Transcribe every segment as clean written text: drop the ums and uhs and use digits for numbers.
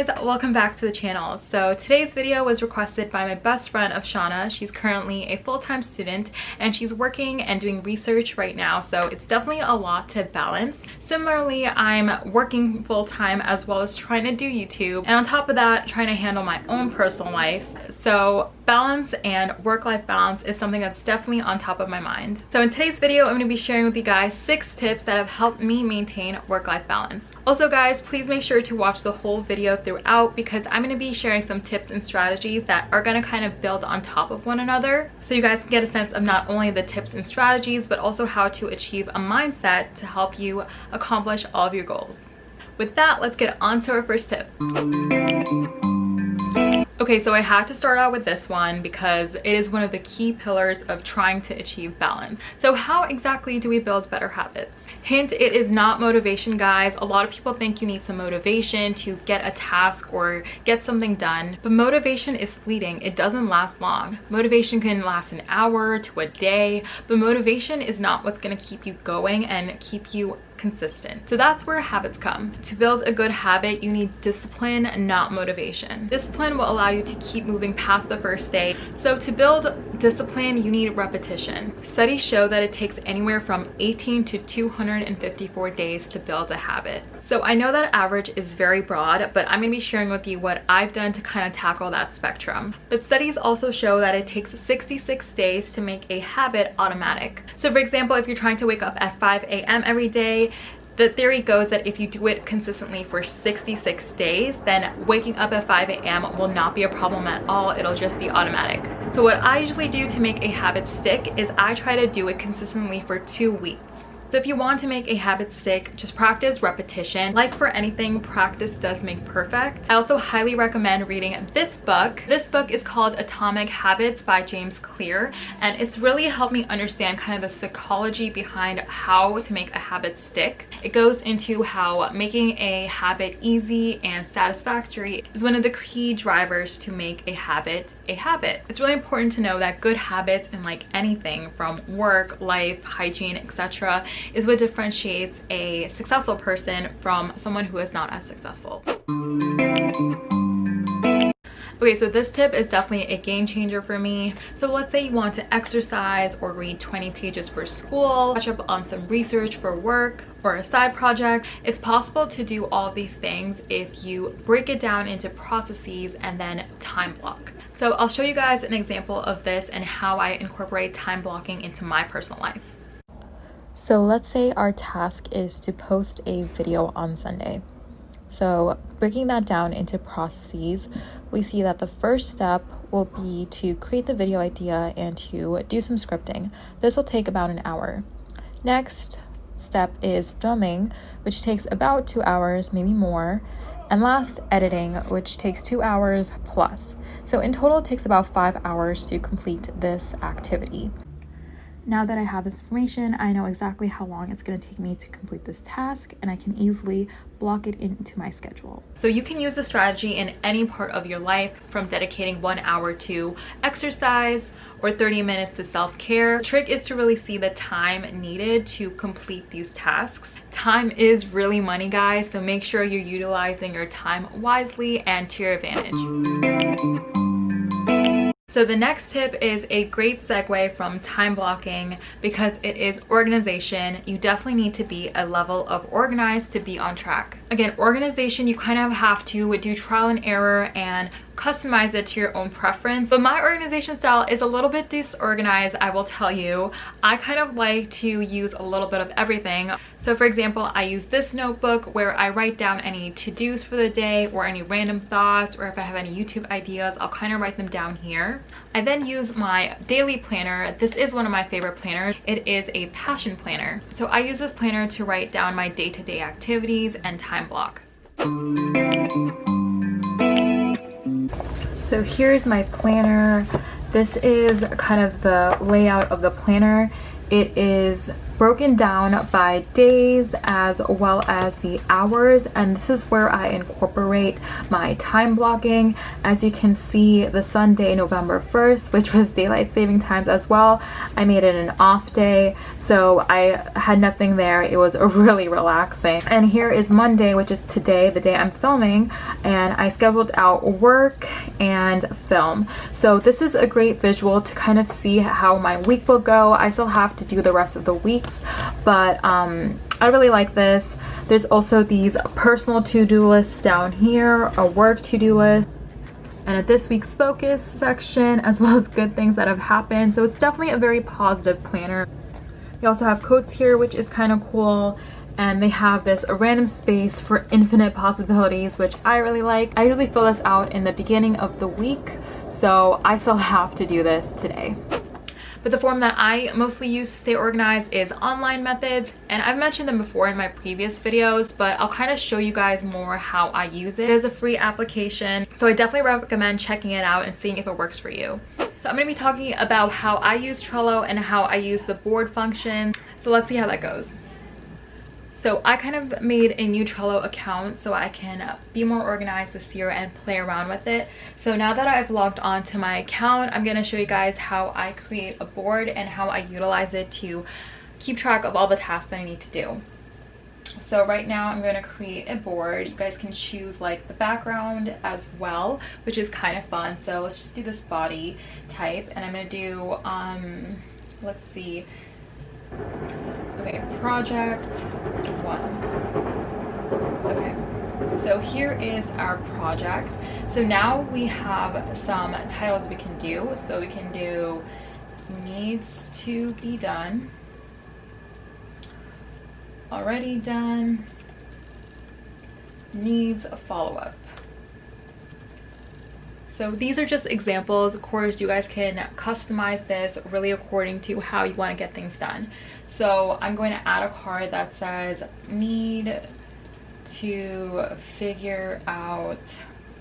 guys, welcome back to the channel. So today's video was requested by my best friend of Shauna. She's currently a full-time student and she's working and doing research right now, so it's definitely a lot to balance. Similarly, I'm working full-time as well as trying to do YouTube, and on top of that trying to handle my own personal life. So balance and work-life balance is something that's definitely on top of my mind. So in today's video, I'm going to be sharing with you guys 6 tips that have helped me maintain work-life balance. Also guys, please make sure to watch the whole video throughout because I'm going to be sharing some tips and strategies that are going to kind of build on top of one another, so you guys can get a sense of not only the tips and strategies but also how to achieve a mindset to help you accomplish all of your goals. With that, let's get on to our first tip. Okay, so I had to start out with this one because it is one of the key pillars of trying to achieve balance. So how exactly do we build better habits? Hint, it is not motivation, guys. A lot of people think you need some motivation to get a task or get something done, but motivation is fleeting. It doesn't last long. Motivation can last an hour to a day, but motivation is not what's going to keep you going and keep you consistent. So that's where habits come. To build a good habit, you need discipline, not motivation. Discipline will allow you to keep moving past the first day. So to build discipline, you need repetition. Studies show that it takes anywhere from 18 to 254 days to build a habit. So I know that average is very broad, but I'm going to be sharing with you what I've done to kind of tackle that spectrum. But studies also show that it takes 66 days to make a habit automatic. So for example, if you're trying to wake up at 5 a.m. every day, the theory goes that if you do it consistently for 66 days, then waking up at 5 a.m. will not be a problem at all. It'll just be automatic. So what I usually do to make a habit stick is I try to do it consistently for 2 weeks. So if you want to make a habit stick, just practice repetition. Like for anything, practice does make perfect. I also highly recommend reading this book. This book is called Atomic Habits by James Clear, and it's really helped me understand kind of the psychology behind how to make a habit stick. It goes into how making a habit easy and satisfactory is one of the key drivers to make a habit a habit. It's really important to know that good habits in like anything from work, life, hygiene, etc. is what differentiates a successful person from someone who is not as successful. Okay, so this tip is definitely a game changer for me. So let's say you want to exercise or read 20 pages for school, catch up on some research for work or a side project. It's possible to do all of these things if you break it down into processes and then time block. So I'll show you guys an example of this and how I incorporate time blocking into my personal life. So let's say our task is to post a video on Sunday. So breaking that down into processes, we see that the first step will be to create the video idea and to do some scripting. This will take about an hour. Next step is filming, which takes about 2 hours, maybe more. And last, editing, which takes 2 hours plus. So in total, it takes about 5 hours to complete this activity. Now that I have this information, I know exactly how long it's going to take me to complete this task, and I can easily block it into my schedule. So you can use this strategy in any part of your life, from dedicating 1 hour to exercise or 30 minutes to self-care. The trick is to really see the time needed to complete these tasks. Time is really money, guys, so make sure you're utilizing your time wisely and to your advantage. So the next tip is a great segue from time blocking because it is organization. You definitely need to be a level of organized to be on track. Again, organization, you kind of have to do trial and error and customize it to your own preference. But my organization style is a little bit disorganized, I will tell you. I kind of like to use a little bit of everything. So for example, I use this notebook where I write down any to-dos for the day or any random thoughts, or if I have any YouTube ideas, I'll kind of write them down here. I then use my daily planner. This is one of my favorite planners. It is a passion planner. So I use this planner to write down my day-to-day activities and time block. So here's my planner. This is kind of the layout of the planner. It is broken down by days as well as the hours, and this is where I incorporate my time blocking. As you can see, the Sunday, November 1st, which was daylight saving times as well, I made it an off day, so I had nothing there. It was really relaxing. And here is Monday, which is today, the day I'm filming, and I scheduled out work and film. So this is a great visual to kind of see how my week will go. I still have to do the rest of the weeks, but I really like this. There's also these personal to-do lists down here, a work to-do list, and a this week's focus section, as well as good things that have happened. So it's definitely a very positive planner. You also have quotes here, which is kind of cool. And they have this a random space for infinite possibilities, which I really like. I usually fill this out in the beginning of the week, so I still have to do this today. But the form that I mostly use to stay organized is Online Methods, and I've mentioned them before in my previous videos, but I'll kind of show you guys more how I use it. It is a free application, so I definitely recommend checking it out and seeing if it works for you. So I'm going to be talking about how I use Trello and how I use the board function. So let's see how that goes. So I kind of made a new Trello account so I can be more organized this year and play around with it. So now that I've logged on to my account, I'm going to show you guys how I create a board and how I utilize it to keep track of all the tasks that I need to do. So right now I'm going to create a board. You guys can choose like the background as well, which is kind of fun. So let's just do this body type, and I'm going to do, let's see. Okay, project 1. Okay, so here is our project. So now we have some titles we can do. So we can do needs to be done, already done, needs a follow-up. So these are just examples. Of course, you guys can customize this really according to how you want to get things done. So I'm going to add a card that says need to figure out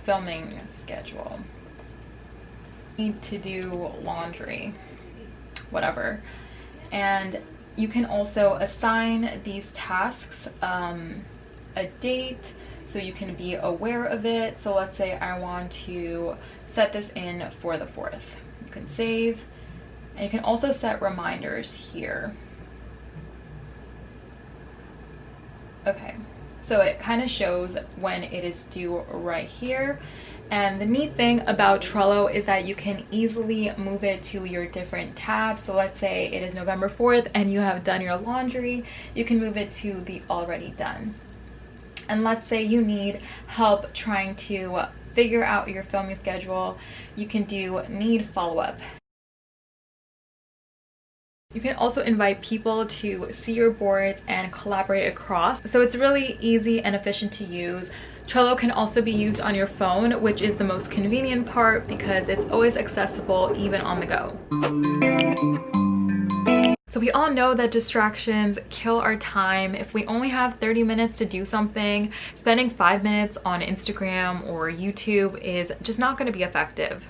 filming schedule, need to do laundry, whatever. And you can also assign these tasks a date, so you can be aware of it. So let's say I want to set this in for the 4th. You can save, and you can also set reminders here. Okay, so it kind of shows when it is due right here. And the neat thing about Trello is that you can easily move it to your different tabs. So let's say it is November 4th and you have done your laundry, you can move it to the already done. And let's say you need help trying to figure out your filming schedule, you can do need follow-up. You can also invite people to see your boards and collaborate across. So it's really easy and efficient to use. Trello can also be used on your phone, which is the most convenient part because it's always accessible even on the go. So we all know that distractions kill our time. If we only have 30 minutes to do something, spending 5 minutes on Instagram or YouTube is just not going to be effective.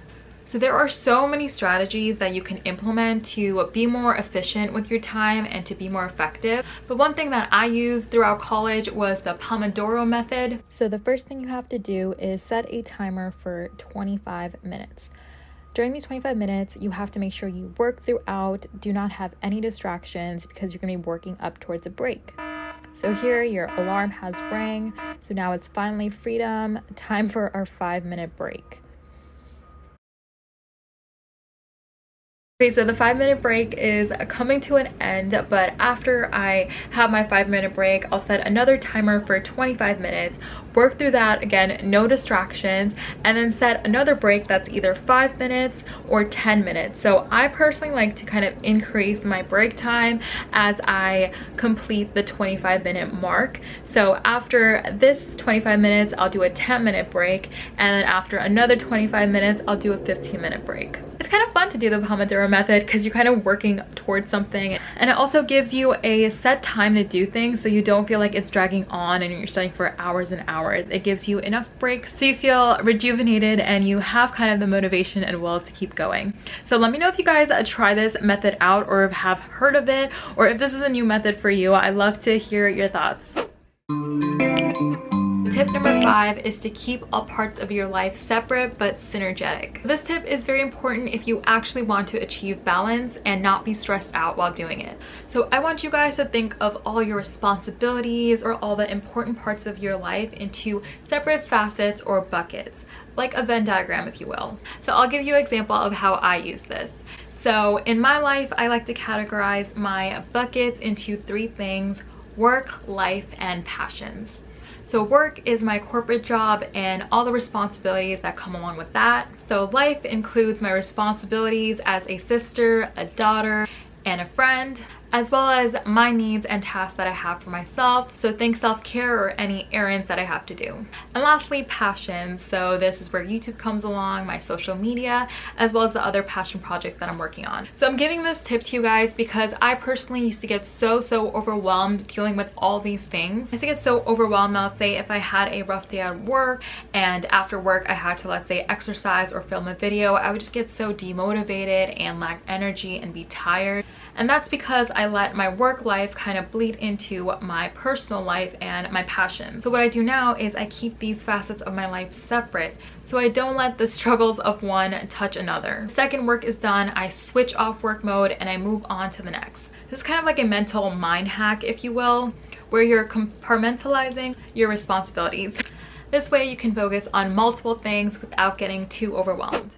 So there are so many strategies that you can implement to be more efficient with your time and to be more effective. But one thing that I used throughout college was the Pomodoro method. So the first thing you have to do is set a timer for 25 minutes. During these 25 minutes, you have to make sure you work throughout, do not have any distractions because you're going to be working up towards a break. So here your alarm has rang, so now it's finally freedom, time for our 5-minute break. Okay, so the 5-minute break is coming to an end, but after I have my 5-minute break, I'll set another timer for 25 minutes, work through that, again, no distractions, and then set another break that's either 5 minutes or 10 minutes. So I personally like to kind of increase my break time as I complete the 25-minute mark. So after this 25 minutes, I'll do a 10-minute break, and then after another 25 minutes, I'll do a 15-minute break. It's kind of fun to do the Pomodoro method because you're kind of working towards something, and it also gives you a set time to do things so you don't feel like it's dragging on and you're studying for hours and hours. It gives you enough breaks so you feel rejuvenated and you have kind of the motivation and will to keep going. So let me know if you guys try this method out or have heard of it, or if this is a new method for you. I love to hear your thoughts. Tip number 5 is to keep all parts of your life separate but synergetic. This tip is very important if you actually want to achieve balance and not be stressed out while doing it. So I want you guys to think of all your responsibilities or all the important parts of your life into separate facets or buckets, like a Venn diagram, if you will. So I'll give you an example of how I use this. So in my life, I like to categorize my buckets into 3 things: work, life, and passions. So work is my corporate job and all the responsibilities that come along with that. So life includes my responsibilities as a sister, a daughter, and a friend, as well as my needs and tasks that I have for myself. So think self-care or any errands that I have to do. And lastly, passions. So this is where YouTube comes along, my social media, as well as the other passion projects that I'm working on. So I'm giving this tip to you guys because I personally used to get so overwhelmed dealing with all these things. I used to get so overwhelmed, let's say if I had a rough day at work and after work I had to, let's say, exercise or film a video, I would just get so demotivated and lack energy and be tired. And that's because I let my work life kind of bleed into my personal life and my passion. So what I do now is I keep these facets of my life separate so I don't let the struggles of one touch another. The second work is done, I switch off work mode and I move on to the next. This is kind of like a mental mind hack, if you will, where you're compartmentalizing your responsibilities. This way you can focus on multiple things without getting too overwhelmed.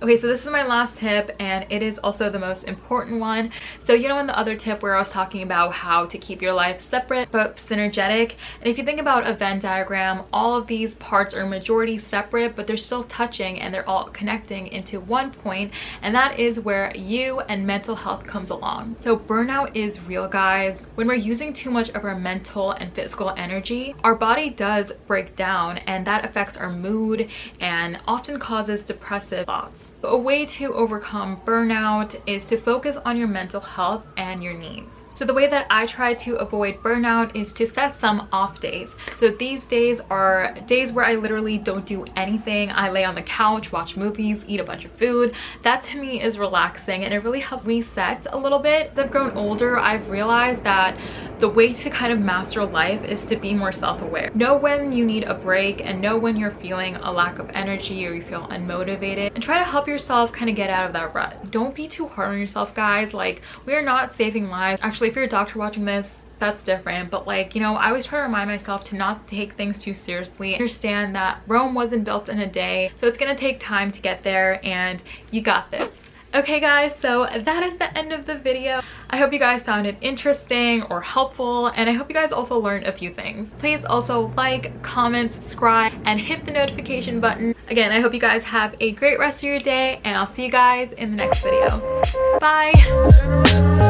Okay, so this is my last tip and it is also the most important one. So you know in the other tip where I was talking about how to keep your life separate but synergetic, and if you think about a Venn diagram, all of these parts are majority separate but they're still touching and they're all connecting into one point, and that is where you and mental health comes along. So burnout is real, guys. When we're using too much of our mental and physical energy, our body does break down and that affects our mood and often causes depressive thoughts. A way to overcome burnout is to focus on your mental health and your needs. So the way that I try to avoid burnout is to set some off days. So these days are days where I literally don't do anything. I lay on the couch, watch movies, eat a bunch of food. That to me is relaxing and it really helps me reset a little bit. As I've grown older, I've realized that the way to kind of master life is to be more self-aware. Know when you need a break and know when you're feeling a lack of energy or you feel unmotivated, and try to help yourself kind of get out of that rut. Don't be too hard on yourself, guys. Like, we are not saving lives. Actually, if you're a doctor watching this, that's different, but like, you know, I always try to remind myself to not take things too seriously. Understand that Rome wasn't built in a day, so it's gonna take time to get there, and you got this. Okay guys, so that is the end of the video. I hope you guys found it interesting or helpful, and I hope you guys also learned a few things. Please also like, comment, subscribe, and hit the notification button. Again, I hope you guys have a great rest of your day, and I'll see you guys in the next video. Bye!